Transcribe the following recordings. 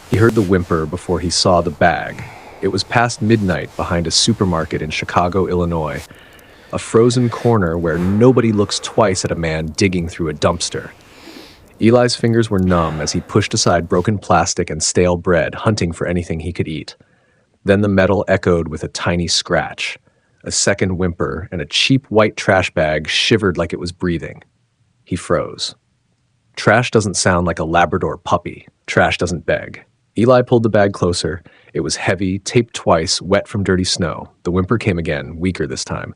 He heard the whimper before he saw the bag. It was past midnight behind a supermarket in Chicago, Illinois, a frozen corner where nobody looks twice at a man digging through a dumpster. Eli's fingers were numb as he pushed aside broken plastic and stale bread, hunting for anything he could eat. Then the metal echoed with a tiny scratch. A second whimper, and a cheap white trash bag shivered like it was breathing. He froze. Trash doesn't sound like a Labrador puppy. Trash doesn't beg. Eli pulled the bag closer. It was heavy, taped twice, wet from dirty snow. The whimper came again, weaker this time.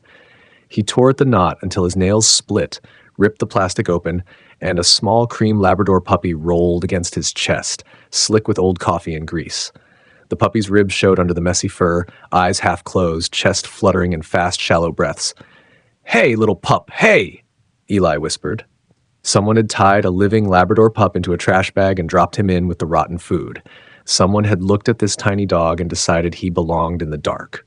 He tore at the knot until his nails split, ripped the plastic open, and a small cream Labrador puppy rolled against his chest, slick with old coffee and grease. The puppy's ribs showed under the messy fur, eyes half closed, chest fluttering in fast, shallow breaths. "Hey, little pup, hey!" Eli whispered. Someone had tied a living Labrador pup into a trash bag and dropped him in with the rotten food. Someone had looked at this tiny dog and decided he belonged in the dark.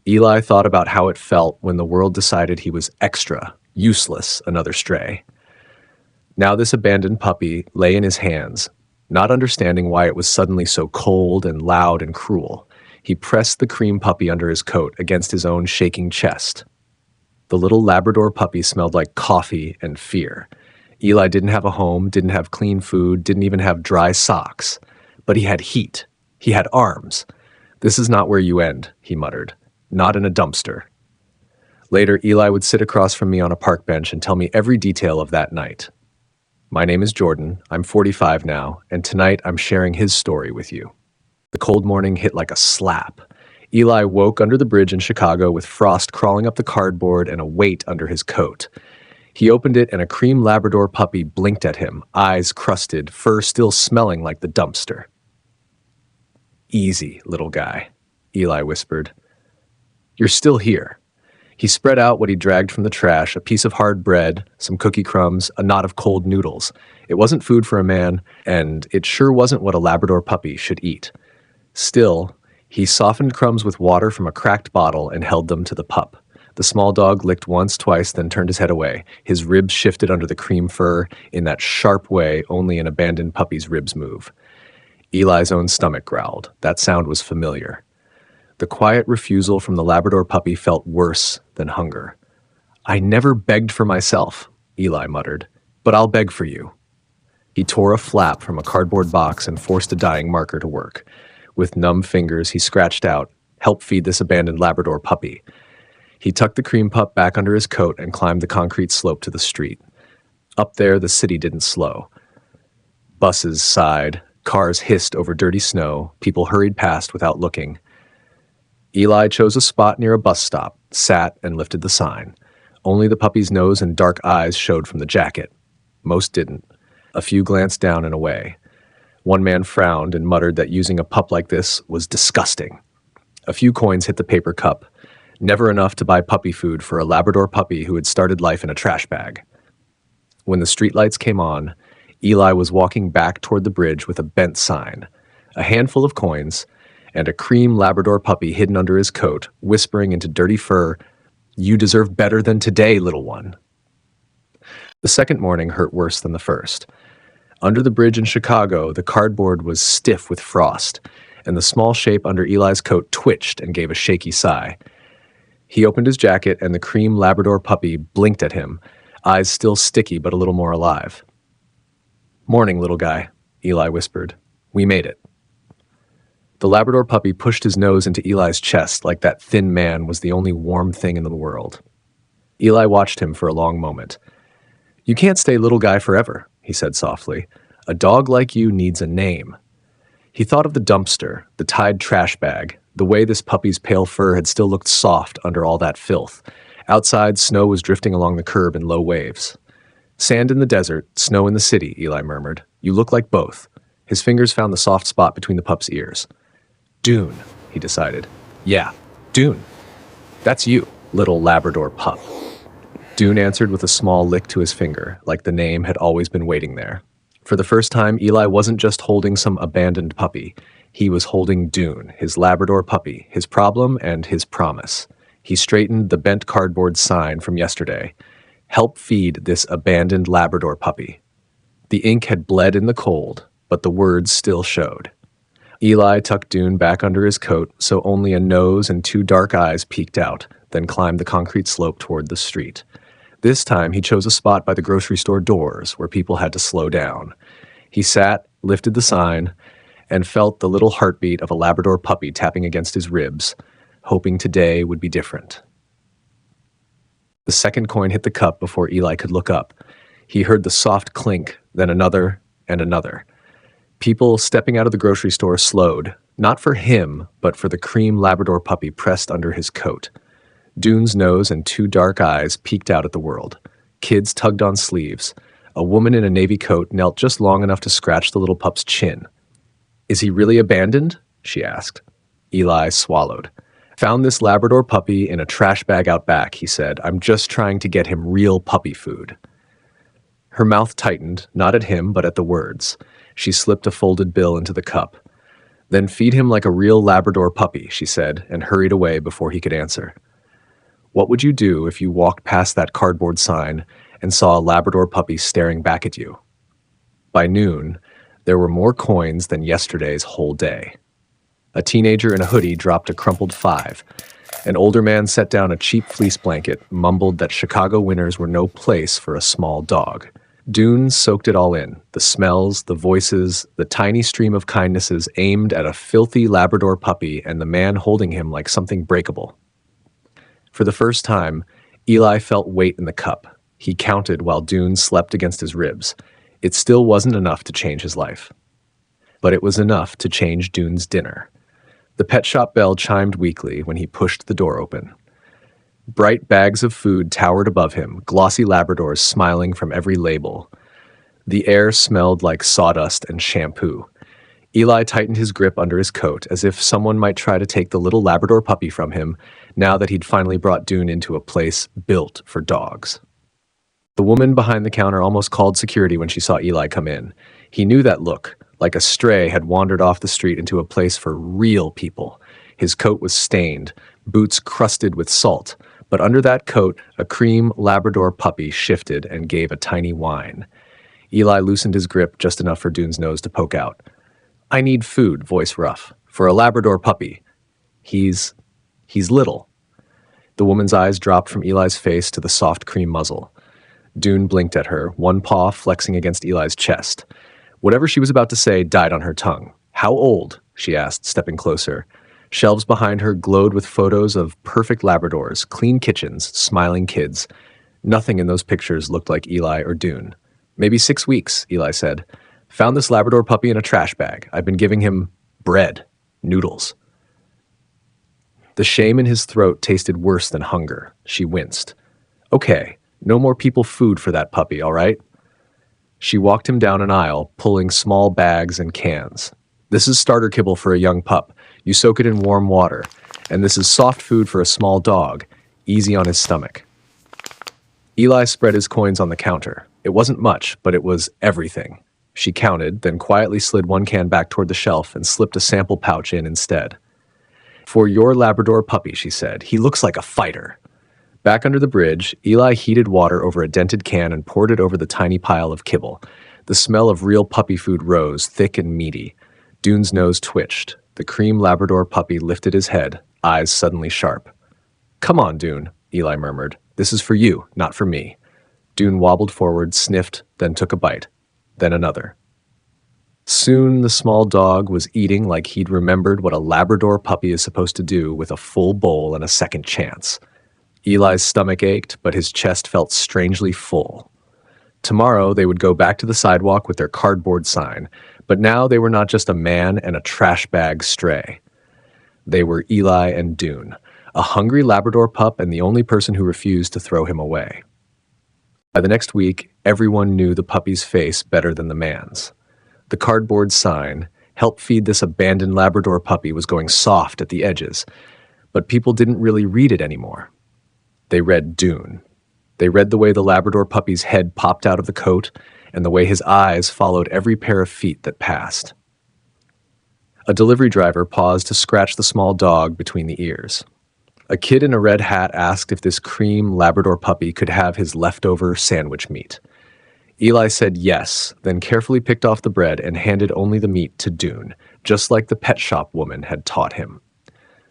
Eli thought about how it felt when the world decided he was extra, useless, another stray. Now this abandoned puppy lay in his hands, not understanding why it was suddenly so cold and loud and cruel. He pressed the cream puppy under his coat against his own shaking chest. The little Labrador puppy smelled like coffee and fear. Eli didn't have a home, didn't have clean food, didn't even have dry socks. But he had heat. He had arms. "This is not where you end," he muttered. "Not in a dumpster." Later, Eli would sit across from me on a park bench and tell me every detail of that night. My name is Jordan. I'm 45 now, and tonight I'm sharing his story with you. The cold morning hit like a slap. Eli woke under the bridge in Chicago with frost crawling up the cardboard and a weight under his coat. He opened it and a cream Labrador puppy blinked at him, eyes crusted, fur still smelling like the dumpster. "Easy, little guy," Eli whispered. "You're still here." He spread out what he dragged from the trash, a piece of hard bread, some cookie crumbs, a knot of cold noodles. It wasn't food for a man, and it sure wasn't what a Labrador puppy should eat. Still, he softened crumbs with water from a cracked bottle and held them to the pup. The small dog licked once, twice, then turned his head away. His ribs shifted under the cream fur in that sharp way only an abandoned puppy's ribs move. Eli's own stomach growled. That sound was familiar. The quiet refusal from the Labrador puppy felt worse than hunger. "I never begged for myself," Eli muttered, "but I'll beg for you." He tore a flap from a cardboard box and forced a dying marker to work. With numb fingers, he scratched out, "Help feed this abandoned Labrador puppy." He tucked the cream pup back under his coat and climbed the concrete slope to the street. Up there, the city didn't slow. Buses sighed, cars hissed over dirty snow, people hurried past without looking. Eli chose a spot near a bus stop, sat, and lifted the sign. Only the puppy's nose and dark eyes showed from the jacket. Most didn't. A few glanced down and away. One man frowned and muttered that using a pup like this was disgusting. A few coins hit the paper cup. Never enough to buy puppy food for a Labrador puppy who had started life in a trash bag. When the streetlights came on, Eli was walking back toward the bridge with a bent sign, a handful of coins, and a cream Labrador puppy hidden under his coat, whispering into dirty fur, "You deserve better than today, little one." The second morning hurt worse than the first. Under the bridge in Chicago, the cardboard was stiff with frost, and the small shape under Eli's coat twitched and gave a shaky sigh. He opened his jacket, and the cream Labrador puppy blinked at him, eyes still sticky but a little more alive. "Morning, little guy," Eli whispered. "We made it." The Labrador puppy pushed his nose into Eli's chest like that thin man was the only warm thing in the world. Eli watched him for a long moment. "You can't stay little guy forever," he said softly. "A dog like you needs a name." He thought of the dumpster, the tied trash bag, the way this puppy's pale fur had still looked soft under all that filth. Outside, snow was drifting along the curb in low waves. "Sand in the desert, snow in the city," Eli murmured. "You look like both." His fingers found the soft spot between the pup's ears. "Dune," he decided. "Yeah, Dune. That's you, little Labrador pup." Dune answered with a small lick to his finger, like the name had always been waiting there. For the first time, Eli wasn't just holding some abandoned puppy. He was holding Dune, his Labrador puppy, his problem and his promise. He straightened the bent cardboard sign from yesterday. "Help feed this abandoned Labrador puppy." The ink had bled in the cold, but the words still showed. Eli tucked Dune back under his coat so only a nose and two dark eyes peeked out, then climbed the concrete slope toward the street. This time he chose a spot by the grocery store doors where people had to slow down. He sat, lifted the sign, and felt the little heartbeat of a Labrador puppy tapping against his ribs, hoping today would be different. The second coin hit the cup before Eli could look up. He heard the soft clink, then another and another. People stepping out of the grocery store slowed, not for him, but for the cream Labrador puppy pressed under his coat. Dune's nose and two dark eyes peeked out at the world. Kids tugged on sleeves. A woman in a navy coat knelt just long enough to scratch the little pup's chin. "Is he really abandoned?" she asked. Eli swallowed. "Found this Labrador puppy in a trash bag out back," he said. "I'm just trying to get him real puppy food." Her mouth tightened, not at him, but at the words. She slipped a folded bill into the cup. "Then feed him like a real Labrador puppy," she said, and hurried away before he could answer. What would you do if you walked past that cardboard sign and saw a Labrador puppy staring back at you? By noon, there were more coins than yesterday's whole day. A teenager in a hoodie dropped a crumpled $5. An older man set down a cheap fleece blanket, mumbled that Chicago winters were no place for a small dog. Dune soaked it all in, the smells, the voices, the tiny stream of kindnesses aimed at a filthy Labrador puppy and the man holding him like something breakable. For the first time, Eli felt weight in the cup. He counted while Dune slept against his ribs. It still wasn't enough to change his life. But it was enough to change Dune's dinner. The pet shop bell chimed weakly when he pushed the door open. Bright bags of food towered above him, glossy Labradors smiling from every label. The air smelled like sawdust and shampoo. Eli tightened his grip under his coat, as if someone might try to take the little Labrador puppy from him, now that he'd finally brought Dune into a place built for dogs. The woman behind the counter almost called security when she saw Eli come in. He knew that look, like a stray had wandered off the street into a place for real people. His coat was stained, boots crusted with salt, but under that coat, a cream Labrador puppy shifted and gave a tiny whine. Eli loosened his grip just enough for Dune's nose to poke out. "I need food," voice rough, "for a Labrador puppy. He's little." The woman's eyes dropped from Eli's face to the soft cream muzzle. Dune blinked at her, one paw flexing against Eli's chest. Whatever she was about to say died on her tongue. "How old?" she asked, stepping closer. Shelves behind her glowed with photos of perfect Labradors, clean kitchens, smiling kids. Nothing in those pictures looked like Eli or Dune. "Maybe 6 weeks," Eli said. "Found this Labrador puppy in a trash bag. I've been giving him bread, noodles." The shame in his throat tasted worse than hunger. She winced. "Okay, no more people food for that puppy, all right?" She walked him down an aisle, pulling small bags and cans. "This is starter kibble for a young pup. You soak it in warm water. And this is soft food for a small dog, easy on his stomach." Eli spread his coins on the counter. It wasn't much, but it was everything. She counted, then quietly slid one can back toward the shelf and slipped a sample pouch in instead. "For your Labrador puppy," she said. "He looks like a fighter." Back under the bridge, Eli heated water over a dented can and poured it over the tiny pile of kibble. The smell of real puppy food rose, thick and meaty. Dune's nose twitched. The cream Labrador puppy lifted his head, eyes suddenly sharp. "Come on, Dune," Eli murmured. "This is for you, not for me." Dune wobbled forward, sniffed, then took a bite. Then another. Soon the small dog was eating like he'd remembered what a Labrador puppy is supposed to do with a full bowl and a second chance. Eli's stomach ached, but his chest felt strangely full. Tomorrow they would go back to the sidewalk with their cardboard sign, but now they were not just a man and a trash bag stray. They were Eli and Dune, a hungry Labrador pup and the only person who refused to throw him away. By the next week, everyone knew the puppy's face better than the man's. The cardboard sign, "Help feed this abandoned Labrador puppy," was going soft at the edges, but people didn't really read it anymore. They read Dune. They read the way the Labrador puppy's head popped out of the coat and the way his eyes followed every pair of feet that passed. A delivery driver paused to scratch the small dog between the ears. A kid in a red hat asked if this cream Labrador puppy could have his leftover sandwich meat. Eli said yes, then carefully picked off the bread and handed only the meat to Dune, just like the pet shop woman had taught him.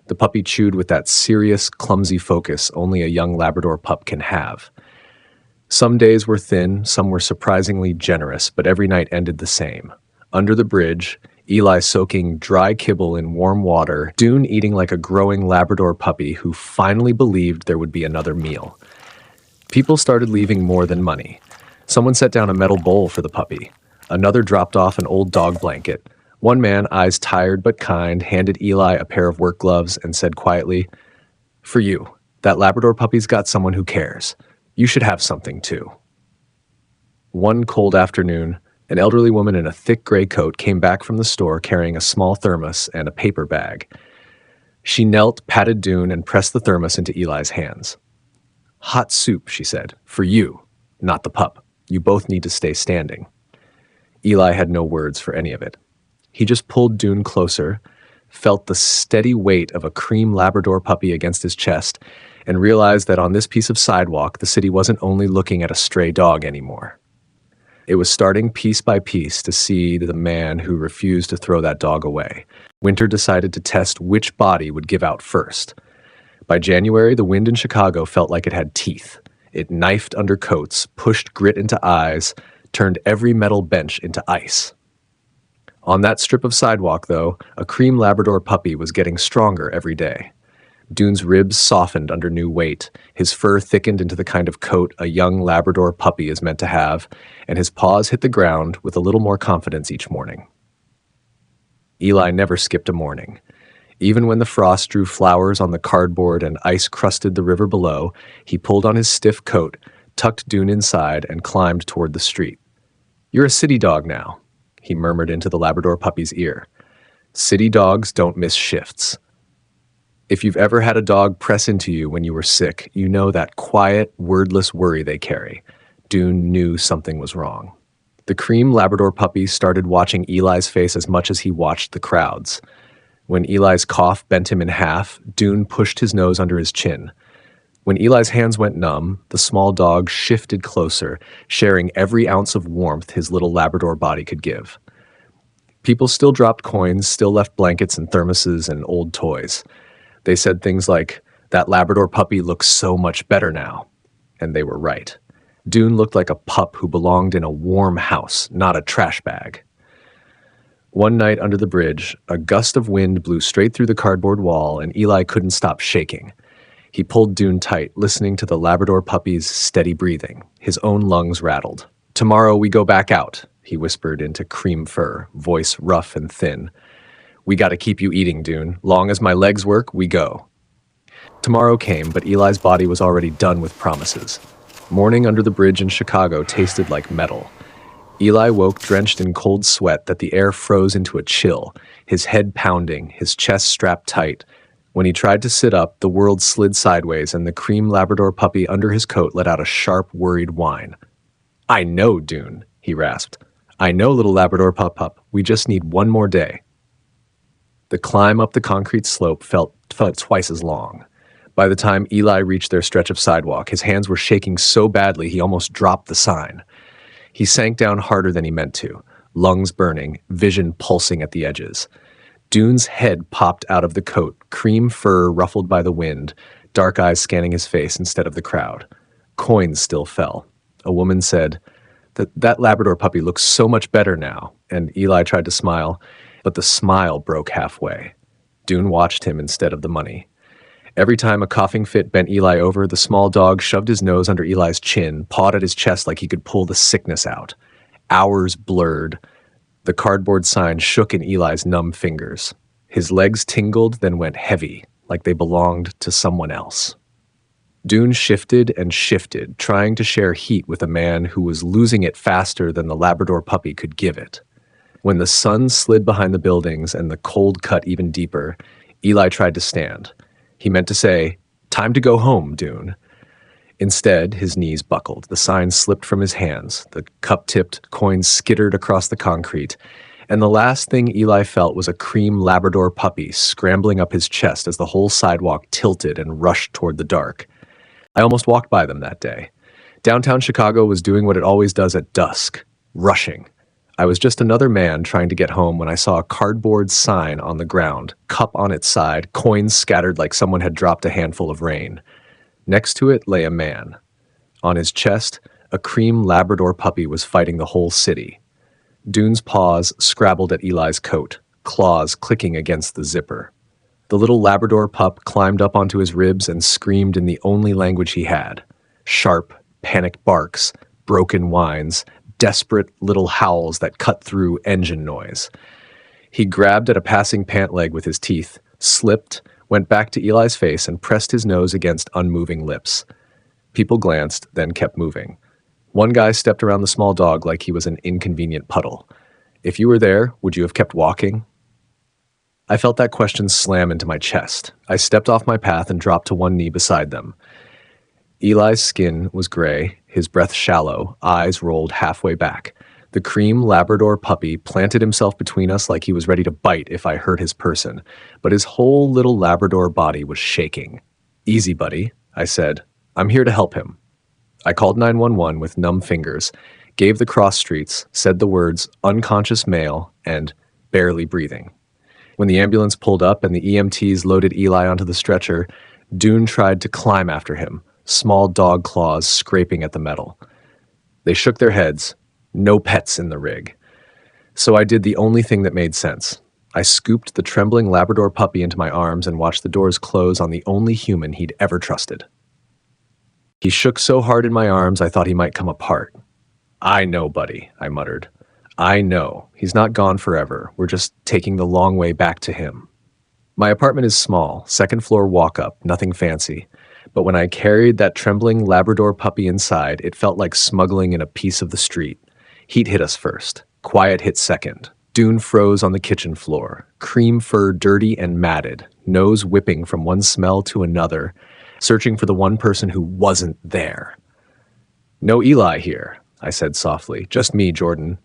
The puppy chewed with that serious, clumsy focus only a young Labrador pup can have. Some days were thin, some were surprisingly generous, but every night ended the same. Under the bridge, Eli soaking dry kibble in warm water, Dune eating like a growing Labrador puppy who finally believed there would be another meal. People started leaving more than money. Someone set down a metal bowl for the puppy. Another dropped off an old dog blanket. One man, eyes tired but kind, handed Eli a pair of work gloves and said quietly, "For you, that Labrador puppy's got someone who cares. You should have something too." One cold afternoon, an elderly woman in a thick gray coat came back from the store carrying a small thermos and a paper bag. She knelt, patted Dune, and pressed the thermos into Eli's hands. "Hot soup," she said, "for you, not the pup. You both need to stay standing." Eli had no words for any of it. He just pulled Dune closer, felt the steady weight of a cream Labrador puppy against his chest, and realized that on this piece of sidewalk, the city wasn't only looking at a stray dog anymore. It was starting piece by piece to see the man who refused to throw that dog away. Winter decided to test which body would give out first. By January, the wind in Chicago felt like it had teeth. It knifed under coats, pushed grit into eyes, turned every metal bench into ice. On that strip of sidewalk, though, a cream Labrador puppy was getting stronger every day. Dune's ribs softened under new weight, his fur thickened into the kind of coat a young Labrador puppy is meant to have, and his paws hit the ground with a little more confidence each morning. Eli never skipped a morning. Even when the frost drew flowers on the cardboard and ice crusted the river below, he pulled on his stiff coat, tucked Dune inside, and climbed toward the street. "You're a city dog now," he murmured into the Labrador puppy's ear. "City dogs don't miss shifts." If you've ever had a dog press into you when you were sick, you know that quiet, wordless worry they carry. Dune knew something was wrong. The cream Labrador puppy started watching Eli's face as much as he watched the crowd's. When Eli's cough bent him in half, Dune pushed his nose under his chin. When Eli's hands went numb, the small dog shifted closer, sharing every ounce of warmth his little Labrador body could give. People still dropped coins, still left blankets and thermoses and old toys. They said things like, "That Labrador puppy looks so much better now." And they were right. Dune looked like a pup who belonged in a warm house, not a trash bag. One night under the bridge, a gust of wind blew straight through the cardboard wall, and Eli couldn't stop shaking. He pulled Dune tight, listening to the Labrador puppy's steady breathing. His own lungs rattled. "Tomorrow we go back out," he whispered into cream fur, voice rough and thin. "We gotta keep you eating, Dune. Long as my legs work, we go." Tomorrow came, but Eli's body was already done with promises. Morning under the bridge in Chicago tasted like metal. Eli woke drenched in cold sweat that the air froze into a chill, his head pounding, his chest strapped tight. When he tried to sit up, the world slid sideways and the cream Labrador puppy under his coat let out a sharp, worried whine. "I know, Dune," he rasped. "I know, little Labrador pup. We just need one more day." The climb up the concrete slope felt twice as long. By the time Eli reached their stretch of sidewalk, his hands were shaking so badly he almost dropped the sign. He sank down harder than he meant to, lungs burning, vision pulsing at the edges. Dune's head popped out of the coat, cream fur ruffled by the wind, dark eyes scanning his face instead of the crowd. Coins still fell. A woman said, that Labrador puppy looks so much better now," and Eli tried to smile, but the smile broke halfway. Dune watched him instead of the money. Every time a coughing fit bent Eli over, the small dog shoved his nose under Eli's chin, pawed at his chest like he could pull the sickness out. Hours blurred. The cardboard sign shook in Eli's numb fingers. His legs tingled, then went heavy, like they belonged to someone else. Dune shifted and shifted, trying to share heat with a man who was losing it faster than the Labrador puppy could give it. When the sun slid behind the buildings and the cold cut even deeper, Eli tried to stand. He meant to say, "Time to go home, Dune." Instead, his knees buckled. The sign slipped from his hands. The cup-tipped coins skittered across the concrete. And the last thing Eli felt was a cream Labrador puppy scrambling up his chest as the whole sidewalk tilted and rushed toward the dark. I almost walked by them that day. Downtown Chicago was doing what it always does at dusk, rushing. I was just another man trying to get home when I saw a cardboard sign on the ground, cup on its side, coins scattered like someone had dropped a handful of rain. Next to it lay a man. On his chest, a cream Labrador puppy was fighting the whole city. Dune's paws scrabbled at Eli's coat, claws clicking against the zipper. The little Labrador pup climbed up onto his ribs and screamed in the only language he had. Sharp, panicked barks, broken whines, desperate little howls that cut through engine noise. He grabbed at a passing pant leg with his teeth, slipped, went back to Eli's face and pressed his nose against unmoving lips. People glanced, then kept moving. One guy stepped around the small dog like he was an inconvenient puddle. If you were there, would you have kept walking? I felt that question slam into my chest. I stepped off my path and dropped to one knee beside them. Eli's skin was gray, his breath shallow, eyes rolled halfway back. The cream Labrador puppy planted himself between us like he was ready to bite if I hurt his person, but his whole little Labrador body was shaking. "Easy, buddy," I said. "I'm here to help him." I called 911 with numb fingers, gave the cross streets, said the words unconscious male and barely breathing. When the ambulance pulled up and the EMTs loaded Eli onto the stretcher, Dune tried to climb after him, small dog claws scraping at the metal. They shook their heads. No pets in the rig. So I did the only thing that made sense. I scooped the trembling Labrador puppy into my arms and watched the doors close on the only human he'd ever trusted. He shook so hard in my arms I thought he might come apart. "I know, buddy," I muttered. "I know. He's not gone forever. We're just taking the long way back to him." My apartment is small, second floor walk-up, nothing fancy. But when I carried that trembling Labrador puppy inside, it felt like smuggling in a piece of the street. Heat hit us first. Quiet hit second. Dune froze on the kitchen floor, cream fur dirty and matted, nose whipping from one smell to another, searching for the one person who wasn't there. "No Eli here," I said softly. "Just me, Jordan.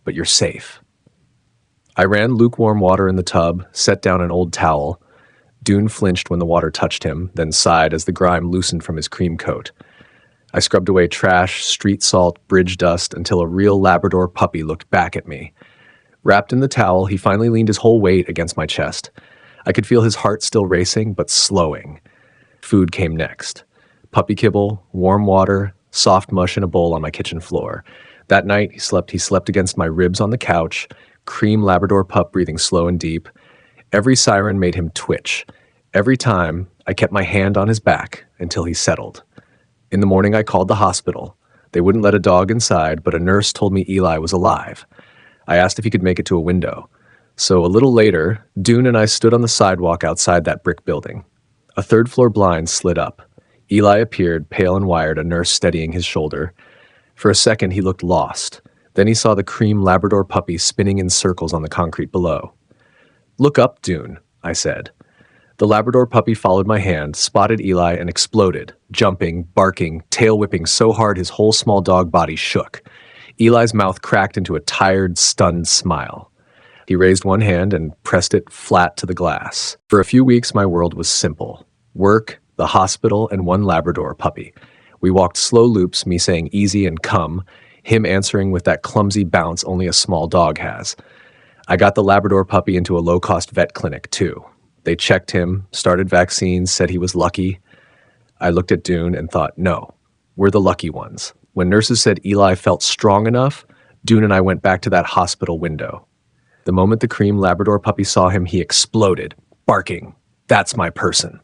But you're safe." I ran lukewarm water in the tub, set down an old towel. Dune flinched when the water touched him, then sighed as the grime loosened from his cream coat. I scrubbed away trash, street salt, bridge dust, until a real Labrador puppy looked back at me. Wrapped in the towel, he finally leaned his whole weight against my chest. I could feel his heart still racing, but slowing. Food came next. Puppy kibble, warm water, soft mush in a bowl on my kitchen floor. That night, he slept against my ribs on the couch, cream Labrador pup breathing slow and deep. Every siren made him twitch. Every time, I kept my hand on his back until he settled. In the morning, I called the hospital. They wouldn't let a dog inside, but a nurse told me Eli was alive. I asked if he could make it to a window. So a little later, Dune and I stood on the sidewalk outside that brick building. A third-floor blind slid up. Eli appeared, pale and wired, a nurse steadying his shoulder. For a second, he looked lost. Then he saw the cream Labrador puppy spinning in circles on the concrete below. "Look up, Dune," I said. The Labrador puppy followed my hand, spotted Eli, and exploded, jumping, barking, tail whipping so hard his whole small dog body shook. Eli's mouth cracked into a tired, stunned smile. He raised one hand and pressed it flat to the glass. For a few weeks, my world was simple. Work, the hospital, and one Labrador puppy. We walked slow loops, me saying easy and come, him answering with that clumsy bounce only a small dog has. I got the Labrador puppy into a low-cost vet clinic, too. They checked him, started vaccines, said he was lucky. I looked at Dune and thought, no, we're the lucky ones. When nurses said Eli felt strong enough, Dune and I went back to that hospital window. The moment the cream Labrador puppy saw him, he exploded, barking, "That's my person."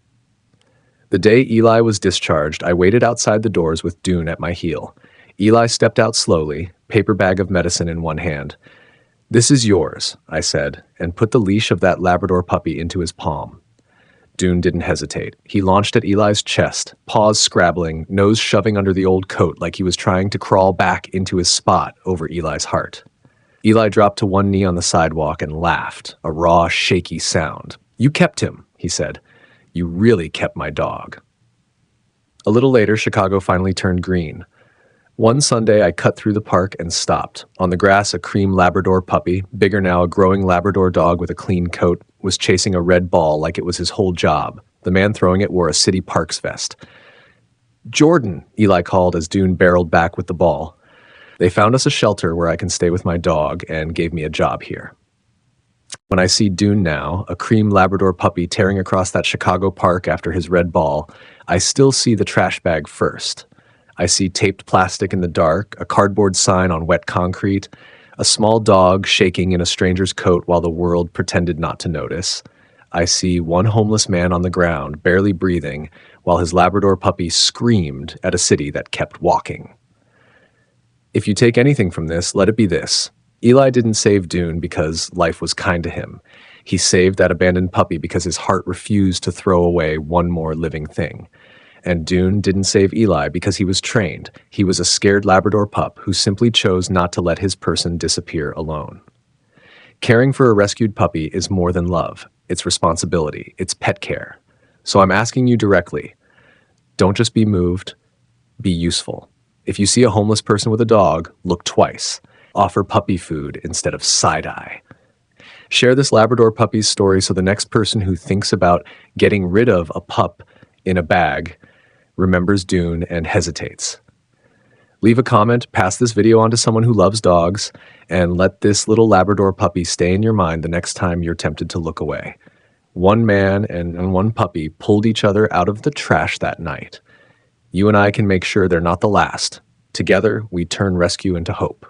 The day Eli was discharged, I waited outside the doors with Dune at my heel. Eli stepped out slowly, paper bag of medicine in one hand. "This is yours," I said, and put the leash of that Labrador puppy into his palm. Dune didn't hesitate. He launched at Eli's chest, paws scrabbling, nose shoving under the old coat like he was trying to crawl back into his spot over Eli's heart. Eli dropped to one knee on the sidewalk and laughed, a raw, shaky sound. "You kept him," he said. "You really kept my dog." A little later, Chicago finally turned green. One Sunday, I cut through the park and stopped. On the grass, a cream Labrador puppy, bigger now, a growing Labrador dog with a clean coat, was chasing a red ball like it was his whole job. The man throwing it wore a city parks vest. Jordan, Eli called as Dune barreled back with the ball. They found us a shelter where I can stay with my dog and gave me a job here. When I see Dune now, a cream Labrador puppy tearing across that Chicago park after his red ball, I still see the trash bag first. I see taped plastic in the dark, a cardboard sign on wet concrete, a small dog shaking in a stranger's coat while the world pretended not to notice. I see one homeless man on the ground, barely breathing, while his Labrador puppy screamed at a city that kept walking. If you take anything from this, let it be this. Eli didn't save Dune because life was kind to him. He saved that abandoned puppy because his heart refused to throw away one more living thing. And Dune didn't save Eli because he was trained. He was a scared Labrador pup who simply chose not to let his person disappear alone. Caring for a rescued puppy is more than love. It's responsibility. It's pet care. So I'm asking you directly, don't just be moved, be useful. If you see a homeless person with a dog, look twice. Offer puppy food instead of side-eye. Share this Labrador puppy's story so the next person who thinks about getting rid of a pup in a bag remembers Dune and hesitates. Leave a comment, pass this video on to someone who loves dogs, and let this little Labrador puppy stay in your mind the next time you're tempted to look away. One man and one puppy pulled each other out of the trash that night. You and I can make sure they're not the last. Together, we turn rescue into hope.